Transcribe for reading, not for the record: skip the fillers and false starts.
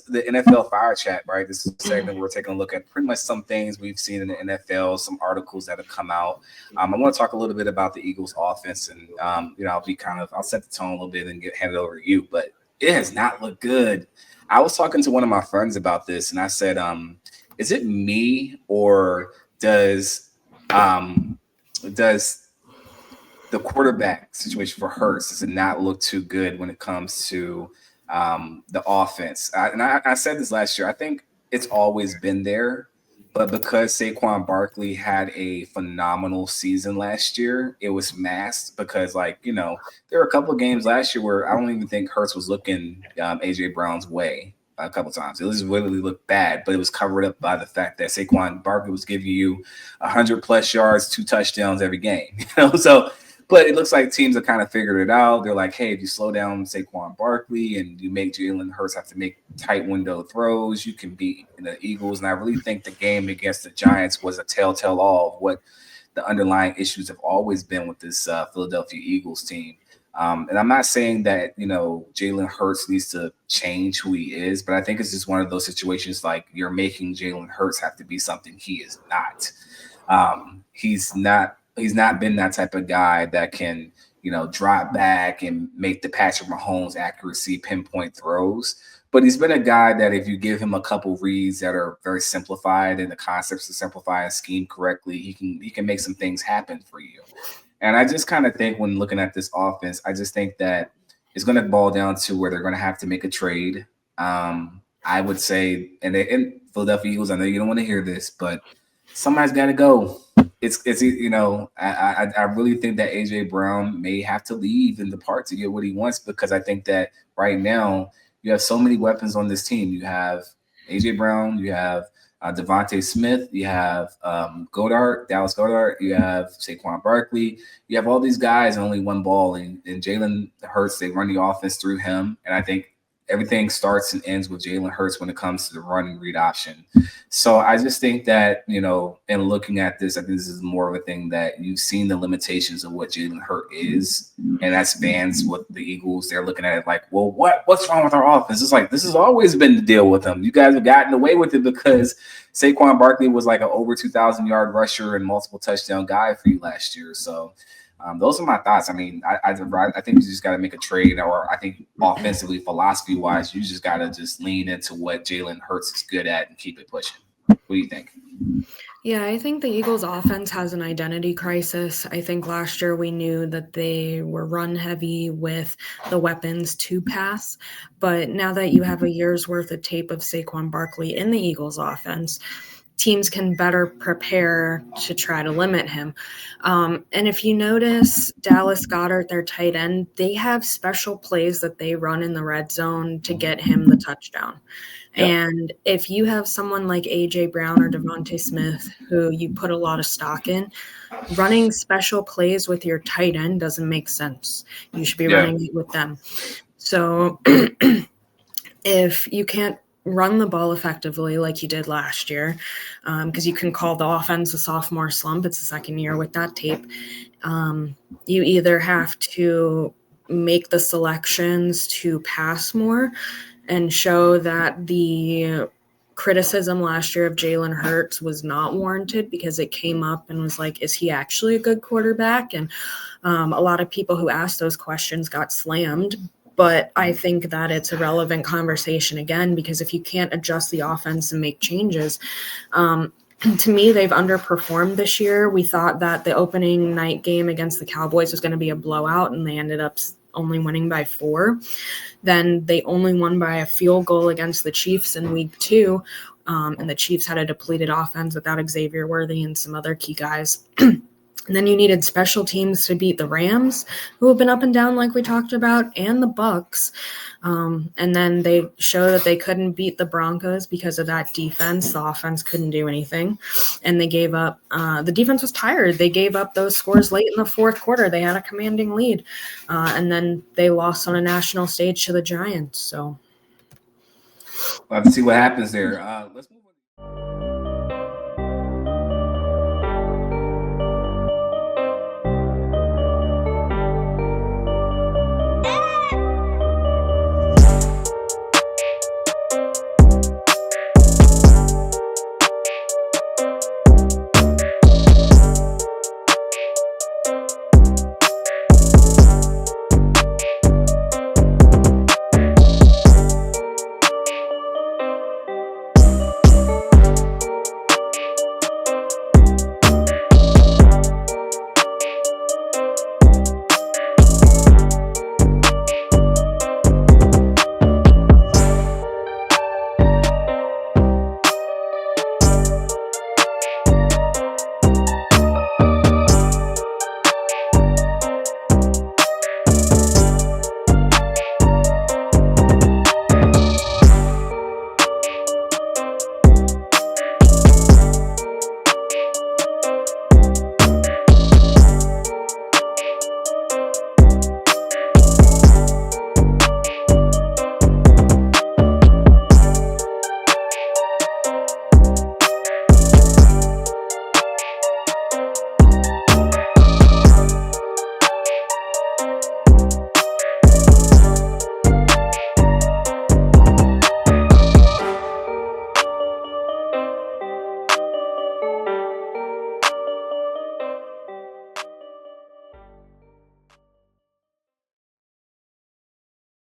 the NFL Fire Chat, right? This is a segment where we're taking a look at pretty much some things we've seen in the NFL, some articles that have come out. I want to talk a little bit about the Eagles offense, and I'll set the tone a little bit and hand it over to you. But it has not looked good. I was talking to one of my friends about this, and I said, is it me, or does the quarterback situation for Hurts, does it not look too good when it comes to the offense? I said this last year. I think it's always been there, but because Saquon Barkley had a phenomenal season last year, it was masked because, there were a couple of games last year where I don't even think Hurts was looking A.J. Brown's way a couple of times. It was literally looked bad, but it was covered up by the fact that Saquon Barkley was giving you 100+ yards, 2 touchdowns every game. So. But it looks like teams have kind of figured it out. They're like, hey, if you slow down Saquon Barkley and you make Jalen Hurts have to make tight window throws, you can beat the Eagles. And I really think the game against the Giants was a telltale all of what the underlying issues have always been with this Philadelphia Eagles team. And I'm not saying that, Jalen Hurts needs to change who he is, but I think it's just one of those situations like you're making Jalen Hurts have to be something he is not. He's not been that type of guy that can, drop back and make the Patrick Mahomes accuracy pinpoint throws. But he's been a guy that if you give him a couple reads that are very simplified and the concepts to simplify and scheme correctly, he can make some things happen for you. And I just kind of think when looking at this offense, I just think that it's going to boil down to where they're going to have to make a trade. I would say, and Philadelphia Eagles, I know you don't want to hear this, but somebody's got to go. I really think that AJ Brown may have to leave in the part to get what he wants, because I think that right now you have so many weapons on this team. You have AJ Brown, you have Devontae Smith, you have Dallas Goedert, you have Saquon Barkley, you have all these guys and only one ball, and Jalen Hurts, they run the offense through him, and I think everything starts and ends with Jalen Hurts when it comes to the run and read option. So I just think that, in looking at this, I think this is more of a thing that you've seen the limitations of what Jalen Hurts is. And that's fans with the Eagles. They're looking at it like, well, what's wrong with our offense? It's like, this has always been the deal with them. You guys have gotten away with it because Saquon Barkley was like an over 2,000-yard rusher and multiple touchdown guy for you last year. So those are my thoughts. I mean, I think you just got to make a trade, or I think offensively, philosophy-wise, you just got to just lean into what Jalen Hurts is good at and keep it pushing. What do you think? Yeah, I think the Eagles offense has an identity crisis. I think last year we knew that they were run heavy with the weapons to pass. But now that you have a year's worth of tape of Saquon Barkley in the Eagles offense, teams can better prepare to try to limit him. And if you notice, Dallas Goedert, their tight end, they have special plays that they run in the red zone to get him the touchdown. Yep. And if you have someone like A.J. Brown or Devontae Smith, who you put a lot of stock in, running special plays with your tight end doesn't make sense. You should be running it with them. So if you can't run the ball effectively like you did last year, because you can call the offense a sophomore slump. It's the second year with that tape. You either have to make the selections to pass more and show that the criticism last year of Jalen Hurts was not warranted, because it came up and was like, is he actually a good quarterback? And a lot of people who asked those questions got slammed. But I think that it's a relevant conversation again, because if you can't adjust the offense and make changes, to me, they've underperformed this year. We thought that the opening night game against the Cowboys was going to be a blowout, and they ended up only winning by 4. Then they only won by a field goal against the Chiefs in week 2. And the Chiefs had a depleted offense without Xavier Worthy and some other key guys. And then you needed special teams to beat the Rams, who have been up and down like we talked about, and the Bucks. And then they showed that they couldn't beat the Broncos because of that defense. The offense couldn't do anything. And they gave up. The defense was tired. They gave up those scores late in the fourth quarter. They had a commanding lead. And then they lost on a national stage to the Giants. So we'll have to see what happens there. Let's move